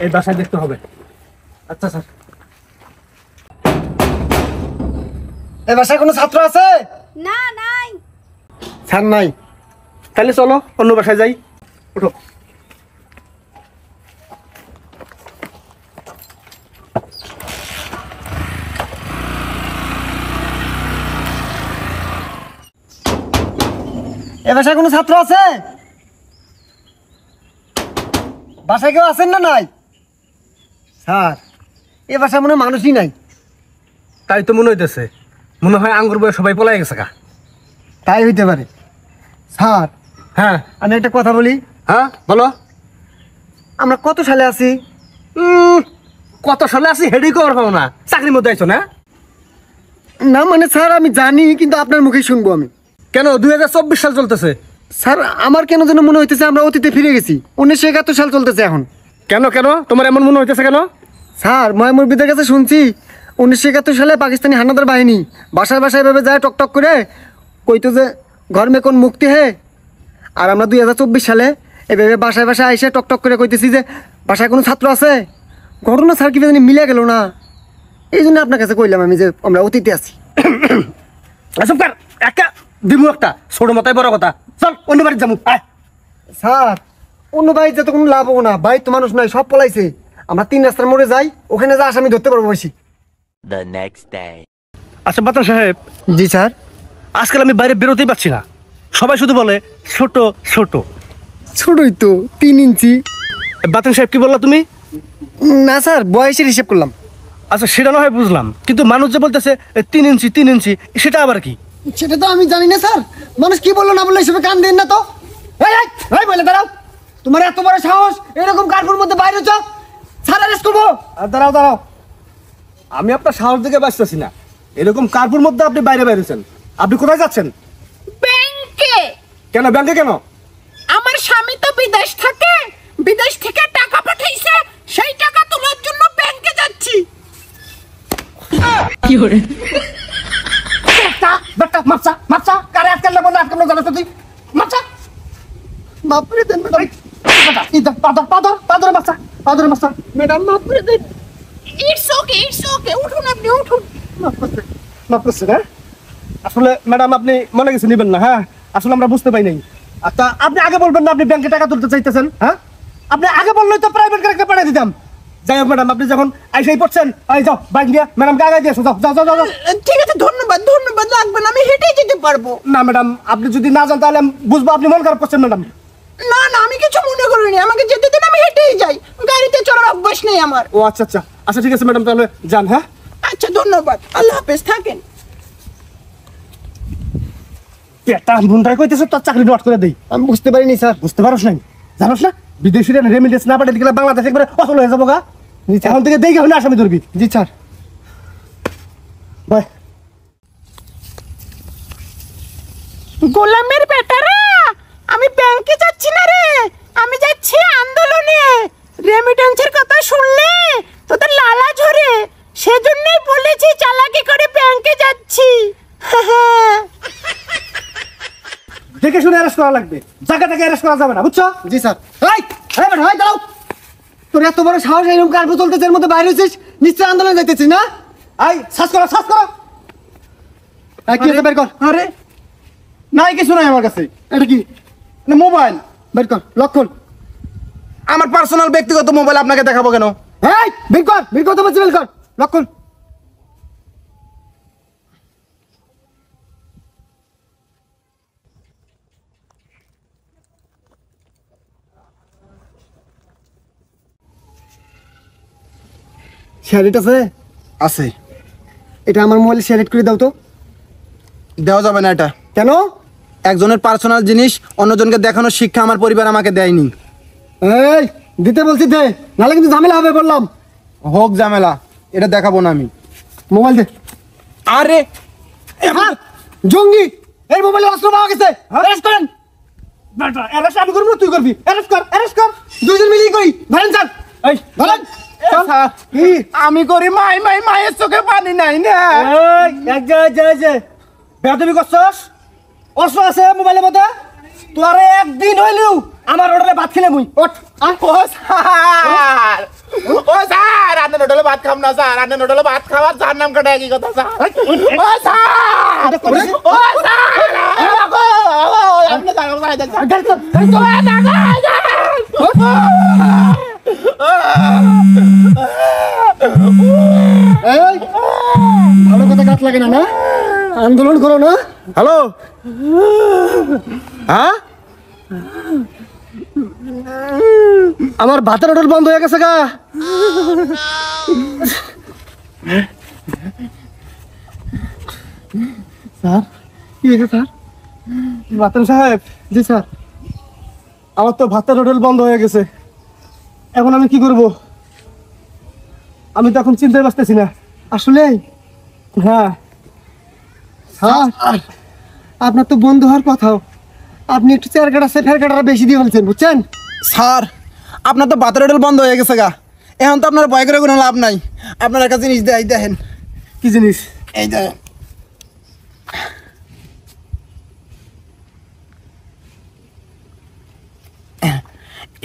এই বাসায় দেখতে হবে। আচ্ছা স্যার। এই বাসায় কোনো ছাত্র আছে? না, নাই। স্যার নাই। তাহলে চলো অন্য বাসায় যাই। ওঠো। এ বাসায় কোনো ছাত্র আছে? বাসায় কেউ আছেন না? নাই স্যার, এ বাসায় মনে হয় মানুষই নাই। তাই তো মনে হইতেছে, মনে হয় আঙ্গুর বয়ে সবাই পলাই গেছে গা। তাই হইতে পারে। স্যার, হ্যাঁ আমি একটা কথা বলি। হ্যাঁ বলো। আমরা কত সালে আছি? কত সালে আছি হেডি কর পাবো না, চাকরির মধ্যে আইছো না? না মানে স্যার আমি জানি, কিন্তু আপনার মুখেই শুনবো আমি। কেন 2024 সাল চলতেছে? স্যার আমার কেন যেন মনে হইতেছে আমরা অতীতে ফিরে গেছি। 1971 সাল চলতেছে এখন। কেন কেন তোমার এমন মনে হইতেছে কেন? স্যার ময়মুরবিদের কাছে শুনছি 1971 সালে পাকিস্তানি হানাদার বাহিনী বাসায় বাসায় ভেবে যায় টক টক করে কইতো যে ঘর মে কোন মুক্তি হে। আর আমরা 2024 সালে এভাবে বাসায় বাসায় আইসে টক টক করে কইতেছি যে বাসায় কোনো ছাত্র আছে। ঘটনা স্যার কি জানি মিলে গেল না, এই জন্য আপনার কাছে কইলাম আমি যে আমরা অতীতে আছি। আসুন কার একা দিমু একটা ছোট মাথায় বড় কথা। চল অন্য বাড়ি যাবো। স্যার অন্য বাড়িতে যেতে কোনো লাভ হবো না, বাড়ি তো মানুষ নাই, সব পলাইছে। আমরা 3 রাস্তার মোড়ে যাই, ওখানে যা আসামি ধরতে পারবো বেশি। The next day. আচ্ছা বাতান সাহেব, জি স্যার। আজকাল আমি বাইরে বেরোতেই পারছি না, সবাই শুধু বলে ছোট ছোট। ছোটই তো, 3 ইঞ্চি। বাতান সাহেব কি বললা তুমি? না স্যার, বয়সের হিসেব করলাম। আচ্ছা সেটা না হয় বুঝলাম, কিন্তু মানুষ যে বলতেছে 3 ইঞ্চি 3 ইঞ্চি, সেটা আবার কি? সেটা তো আমি জানি না স্যার, মানুষ কি বললো না বললো হিসেবে কান দেন না তো। এই বলে দাঁড়াও, তোমার এত বড় সাহস এরকম কার্পুর মধ্যে বাইরে চ, স্যার অ্যারেস্ট করবো। দাঁড়াও দাঁড়াও, আমি আপনার সাহস দিকে বাঁচতেছি না। এরকম কার্পুর মধ্যে আপনি বাইরে বেরিয়েছেন, আপনি কোথায় যাচ্ছেন? ব্যাংকে। কেন ব্যাংকে কেন? আমার স্বামী তো বিদেশ থাকে, বিদেশ থেকে টাকা পাঠাইছে, সেই টাকা তোলার জন্য ব্যাংকে যাচ্ছি। কি হরে বেটা মাপসা মাপসা, কারে আটকাল না বলে আটকাল জানাস তুই? মাপসা মাপ করে দেন ম্যাডাম। পাদর পাদর পাদর মাপসা, পাদর মাপসা ম্যাডাম, মাপ করে দেন। ইটস ওকে, উঠুন আপনি উঠুন। মাপ করতে মাফ করছেন। হ্যাঁ আসলে ম্যাডাম আপনি মনে কিছু নেবেন না। হ্যাঁ আসলে আমরা বুঝতে পাই নাই। আচ্ছা আপনি আগে বলবেন না আপনি ব্যাংকে টাকা তুলতে চাইতেছেন? হ্যাঁ আপনি আগে বললেই তো প্রাইভেট কারেক্টে পাঠিয়ে দিতাম। যাই হোক ম্যাডাম, আপনি যখন আইসাই পড়ছেন, এই যাও বাইক নিয়ে ম্যাডামকে আগে দিয়ে আসো। যাও যাও যাও যাও। ঠিক আছে, ধন্যবাদ লাগবে না, আমি হেঁটেই যেতে পারবো। না ম্যাডাম, আপনি যদি না যান তাহলে আমি বুঝবো আপনি মন খারাপ করছেন ম্যাডাম। না না, আমি কিছু মনে করিনি, আমাকে যেতে দিন, আমি হেঁটেই যাই, গাড়িতে চড়ার অভ্যাস নেই আমার। ও আচ্ছা আচ্ছা আচ্ছা ঠিক আছে ম্যাডাম, তাহলে যান। হ্যাঁ আচ্ছা ধন্যবাদ, আল্লাহ হাফেজ, থাকেন। পেটা মুন্ডাই কইতেছে তোর চাকরি নট করে দেই। আমি বুঝতে পারিনি স্যার। বুঝতে পারছ নাই? জানোস না বিদেশিরা রেমিটেন্স না পাঠাতে গেলে বাংলাদেশ একবারে অচল হয়ে যাবো গা। এখন থেকে দেখে হলে আসামি ধরবি। জি স্যার। বাই। গোলামের বেটারা, আমি ব্যাংকে যাচ্ছি না রে, আমি যাচ্ছি আন্দোলনে। রেমিটেন্সের কথা শুনলে তোদের লালা ঝরে, সেজন্যই বলেছি চালাকি করে ব্যাংকে যাচ্ছি। দেখে শুনে অ্যারেস্ট করা লাগবে, জায়গাটাকে অ্যারেস্ট করা যাবে না, বুঝছো? জি স্যার। এই বেটা হয় দাঁড়াও, তোর এত বড় সাহস এরকম কার্পু চলতেছে, এর মধ্যে বাইরে হয়েছিস, নিশ্চয় আন্দোলন যাইতেছিস না? এই সার্চ করো সার্চ করো। কি আছে বের কর। আরে নাই কিছু নাই আমার কাছে। এটা কি? না মোবাইল। বের কর, লক খোল। আমার পার্সোনাল ব্যক্তিগত মোবাইল আপনাকে দেখাবো কেন? এই বের কর, বের কর, তো বলছি বের কর, লক খোল। শেয়ার আছে? আছে। এটা আমার মোবাইলে শেয়ার করে দাও তো। দেওয়া যাবে না এটা। কেন? একজনের পার্সোনাল জিনিস অন্যজনকে দেখানোর শিক্ষা আমার পরিবার আমাকে দেয়নি। এই দিতে বলছি দে, নাহলে কিন্তু ঝামেলা হবে বললাম। হোক ঝামেলা, এটা দেখাবো না আমি। মোবাইল দে। আরে জঙ্গি, এই মোবাইলে অস্ত্র পাওয়া গেছে, অ্যারেস্ট করেন। বেটা অ্যারেস্ট আমি করব না তুই করবি? অ্যারেস্ট কর অ্যারেস্ট কর। দুইজন মিলিয়ে করি, ধরেন স্যার। এই ধরেন। আমি করি মায়ের চোখে পানি নাই না। এই এক জায়গায় বেয়াদবি করছস? অস্ত্র আছে মোবাইলের মধ্যে? তোরে একদিন হইলেও আমার অর্ডারে ভাত খেলে মুই। ওঠ। আর ও স্যার ও স্যার আন্না নোডলে ভাত খাম না স্যার আন্না নোডলে ভাত খাওয়ার স্যার নাম কাটা কি কথা স্যার ও স্যার ও স্যার আপনি কারো ভাই দেখছেন এই ভালো কথা কাট লাগে না না আন্দোলন করো না। হ্যালো হ্যাঁ আমার ভাতের হোটেল বন্ধ হয়ে গেছে গা। স্যার কি হয়েছে স্যার? বাতেন সাহেব। জি স্যার। আমার তো ভাতের হোটেল বন্ধ হয়ে গেছে, এখন আমি কি করব? আমি তো এখন চিন্তায় বাঁচতেছি না। আসলে হ্যাঁ স্যার আপনার তো বন্ধ হওয়ার কথাও, আপনি একটু চেয়ার কাটা ফের কাটাটা বেশি দিয়ে ফেলছেন বুঝছেন। স্যার আপনার তো ভাতের হোটেল বন্ধ হয়ে গেছে গা, এখন তো আপনার ভয় করে কোনো লাভ নাই। আপনার একটা জিনিস দেয় দেখেন, কি জিনিস? এই দেখেন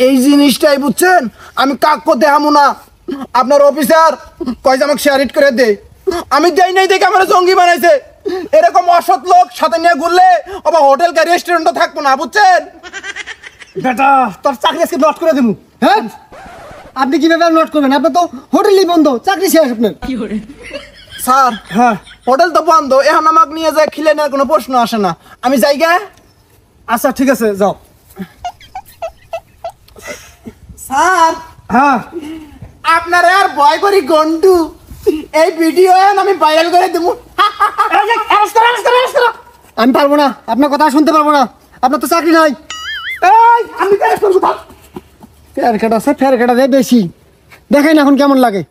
এই জিনিসটাই বুঝছেন, আমি কাককে দেখামু না। আপনার অফিসার কয় যে আমাকে শেয়ার ইট করে দে, আমি দেই নাই দেখে আমার জঙ্গি বানাইছে। এরকম অসৎ লোক সাথে নিয়ে ঘুরলে আবার হোটেল কা রেস্টুরেন্টও থাকবো না বুঝছেন। বেটা তোর চাকরি আজকে নট করে দেবো। হ্যাঁ আপনি কিভাবে নোট করবেন? আপনার তো হোটেলই বন্ধ, চাকরি শেষ আপনার। স্যার হ্যাঁ হোটেল তো বন্ধ, এখন আমাকে নিয়ে যায় খিলে নেওয়ার কোনো প্রশ্ন আসে না। আমি যাই গে। আচ্ছা ঠিক আছে যাও। স্যার হ্যাঁ আপনারা আর ভয় করি গন্ডু, এই ভিডিও আমি ভাইরাল করে দেবো। আমি পারবো না, আপনার কথা শুনতে পারবো না, আপনার তো চাকরি নাই। আমি ফের কাটা দেয় বেশি, দেখেন এখন কেমন লাগে।